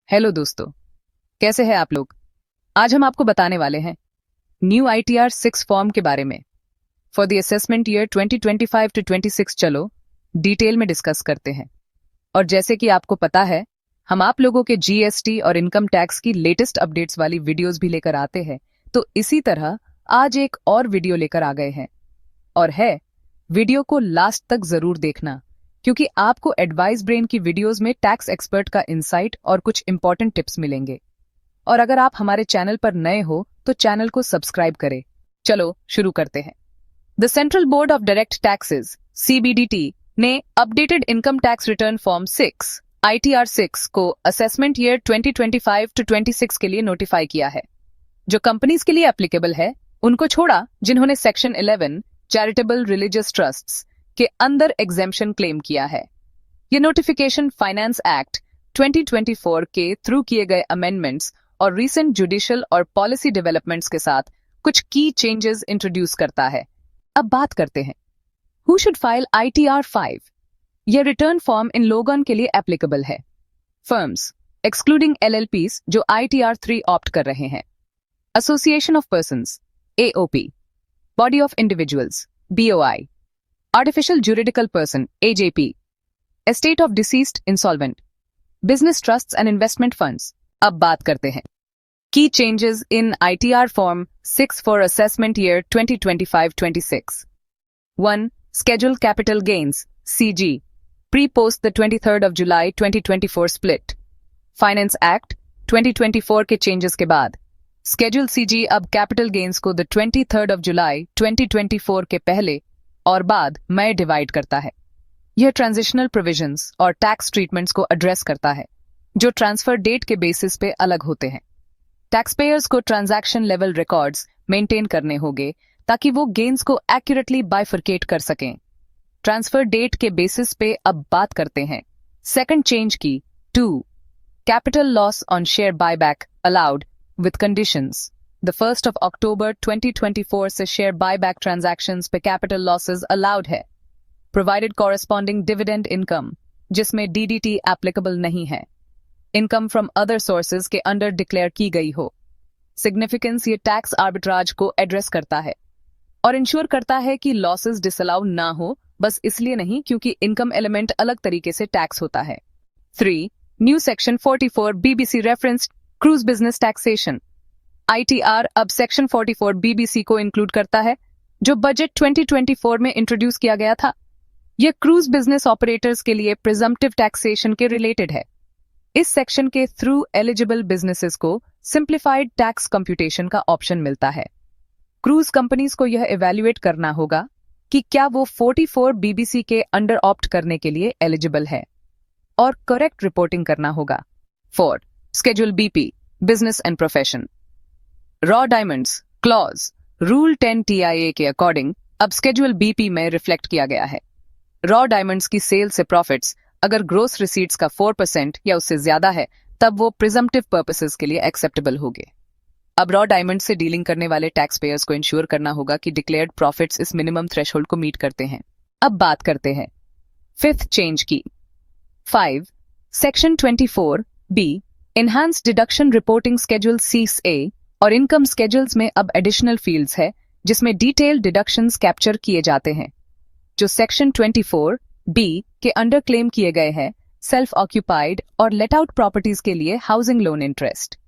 Hello दोस्तों, कैसे हैं आप लोग। आज हम आपको बताने वाले हैं न्यू ITR 6 फॉर्म के बारे में for the assessment year 2025 to 26। चलो डिटेल में डिस्कस करते हैं। और जैसे कि आपको पता है, हम आप लोगों के GST और इनकम टैक्स की लेटेस्ट अपडेट्स वाली वीडियोस भी लेकर आते हैं, तो इसी तरह आज एक और वीडियो लेकर आ गए हैं। और है, वीडियो को लास्ट तक जरूर देखना, क्योंकि आपको एडवाइस ब्रेन की वीडियोस में टैक्स एक्सपर्ट का इंसाइट और कुछ इंपॉर्टेंट टिप्स मिलेंगे। और अगर आप हमारे चैनल पर नए हो तो चैनल को सब्सक्राइब करें। चलो शुरू करते हैं। The central board of direct taxes CBDT ने updated income tax return form 6 ITR 6 को असेसमेंट ईयर 2025 टू 26 के लिए नोटिफाई किया है। जो कंपनीज के लिए एप्लीकेबल है उनको छोड़ा, जिन्होंने सेक्शन 11 चैरिटेबल रिलीजियस ट्रस्ट्स के अंदर एग्जेम्पशन क्लेम किया है। ये नोटिफिकेशन फाइनेंस एक्ट 2024 के थ्रू किए गए अमेंडमेंट्स और रीसेंट जुडिशियल और पॉलिसी डेवलपमेंट्स के साथ कुछ की चेंजेस इंट्रोड्यूस करता है। अब बात करते हैं, हु शुड फाइल ITR 5। यह रिटर्न फॉर्म इन लोगों के लिए एप्लीकेबल है। फर्म्स एक्सक्लूडिंग LLPs जो ITR 3 ऑप्ट कर रहे हैं, association of persons AOP, body of individuals BOI, artificial juridical person AJP, estate of deceased insolvent, business trusts and investment funds. अब बात करते हैं की changes in ITR form 6 for assessment year 2025-26। 1. Schedule capital gains CG pre-post the 23rd of July 2024 split। Finance act 2024 के changes के बाद Schedule CG अब capital gains को द 23rd of July 2024 के पहले और बाद में डिवाइड करता है। यह ट्रांजिशनल प्रोविजंस और टैक्स ट्रीटमेंट्स को एड्रेस करता है जो ट्रांसफर डेट के बेसिस पे अलग होते हैं। टैक्स पेयर्स को ट्रांजैक्शन लेवल रिकॉर्ड्स मेंटेन करने होंगे ताकि वो गेन्स को एक्यूरेटली बाइफरकेट कर सकें। ट्रांसफर डेट के बेसिस पे अब बात करते हैं सेकंड चेंज की। 2. Capital loss on share buyback allowed with conditions. The 1st of October 2024 से शेयर बायबैक ट्रांजैक्शंस पे कैपिटल लॉसेस अलाउड है, प्रोवाइडेड कॉरेस्पॉन्डिंग डिविडेंड इनकम जिसमें DDT एप्लीकेबल नहीं है, इनकम फ्रॉम अदर सोर्सेज के अंडर डिक्लेयर की गई हो। सिग्निफिकेंस ये टैक्स आर्बिट्राज को एड्रेस करता है और इंश्योर करता है कि लॉसेस डिसअलाउ ना हो, बस इसलिए नहीं क्योंकि इनकम एलिमेंट अलग तरीके से टैक्स होता है। 3. New section 44 BBC reference cruise business taxation. ITR अब सेक्शन 44 BBC को इंक्लूड करता है जो बजट 2024 में इंट्रोड्यूस किया गया था। यह क्रूज बिजनेस ऑपरेटर्स के लिए प्रिजम्प्टिव टैक्सेशन के रिलेटेड है। इस सेक्शन के थ्रू एलिजिबल बिजनेसेस को सिंप्लीफाइड टैक्स कंप्यूटेशन का ऑप्शन मिलता है। क्रूज कंपनीज को यह इवैल्यूएट करना होगा कि क्या वो 44 BBC के अंडर ऑप्ट करने के लिए एलिजिबल है और करेक्ट रिपोर्टिंग करना होगा। 4. Schedule BP business and profession. Raw diamonds clause rule 10 TIA के अकॉर्डिंग अब स्केड्यूल BP में रिफ्लेक्ट किया गया है। रॉ डायमंड्स की सेल से प्रॉफिट्स अगर ग्रोस रिसीट्स का 4% या उससे ज्यादा है तब वो प्रिजम्प्टिव पर्पसेस के लिए एक्सेप्टेबल होंगे। अब रॉ डायमंड से डीलिंग करने वाले टैक्स पेयर्स को इंश्योर करना होगा कि डिक्लेयर्ड प्रॉफिट्स इस मिनिमम थ्रेशोल्ड को मीट करते हैं। अब बात करते हैं 5th चेंज की। 5. Section 24B enhance deduction reporting schedule CA और इनकम स्केड्यूल्स में अब एडिशनल फील्ड्स है जिसमें डिटेल्ड डिडक्शंस कैप्चर किए जाते हैं जो सेक्शन 24B के अंडर क्लेम किए गए हैं सेल्फ ऑक्यूपाइड और लेट आउट प्रॉपर्टीज के लिए हाउसिंग लोन इंटरेस्ट।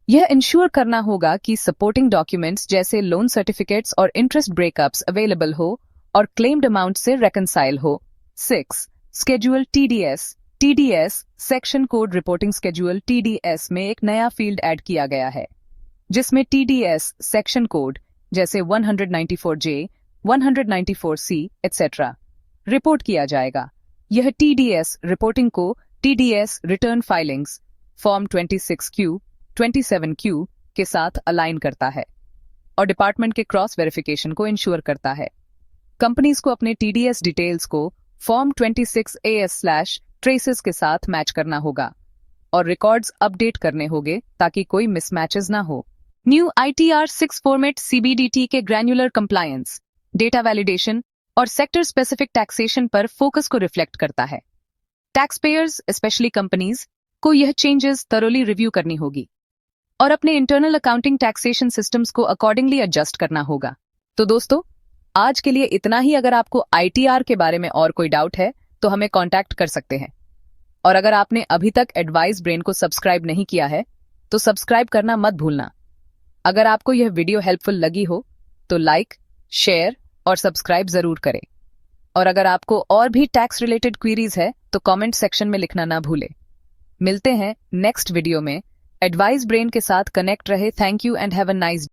यह इंश्योर करना होगा कि सपोर्टिंग डॉक्यूमेंट्स जैसे लोन सर्टिफिकेट्स और इंटरेस्ट ब्रेकअप्स अवेलेबल हो और क्लेम्ड अमाउंट से रेकंसाइल हो। 6. Schedule TDS section code reporting schedule TDS में एक नया फील्ड ऐड किया गया है जिसमें TDS सेक्शन कोड जैसे 194J 194C etc. रिपोर्ट किया जाएगा। यह TDS रिपोर्टिंग को TDS return filings form 26Q 27Q के साथ अलाइन करता है और डिपार्टमेंट के क्रॉस वेरिफिकेशन को इंश्योर करता है। कंपनीज को अपने TDS डिटेल्स को फॉर्म 26AS/ट्रेसेस के साथ मैच करना होगा और रिकॉर्ड्स अपडेट करने होंगे ताकि कोई मिसमैचेस ना हो। न्यू ITR 6 फॉर्मेट CBDT के ग्रैन्युलर कंप्लायंस, डेटा वैलिडेशन और सेक्टर स्पेसिफिक टैक्सेशन पर फोकस को रिफ्लेक्ट करता है। टैक्स पेयर्स स्पेशली कंपनीज आपको यह चेंजेस thoroughly रिव्यू करनी होगी और अपने इंटरनल अकाउंटिंग टैक्सेशन सिस्टम्स को अकॉर्डिंगली एडजस्ट करना होगा। तो दोस्तों, आज के लिए इतना ही। अगर आपको ITR के बारे में और कोई डाउट है तो हमें कांटेक्ट कर सकते हैं। और अगर आपने अभी तक एडवाइस ब्रेन को सब्सक्राइब नहीं किया है तो सब्सक्राइब करना मत भूलना। अगर आपको यह वीडियो हेल्पफुल लगी हो तो लाइक, शेयर और सब्सक्राइब जरूर करें। और अगर आपको और भी टैक्स रिलेटेड क्वेरीज है तो कमेंट सेक्शन में लिखना ना भूले। मिलते हैं नेक्स्ट वीडियो में। एडवाइस ब्रेन के साथ कनेक्ट रहे। Thank you and have a nice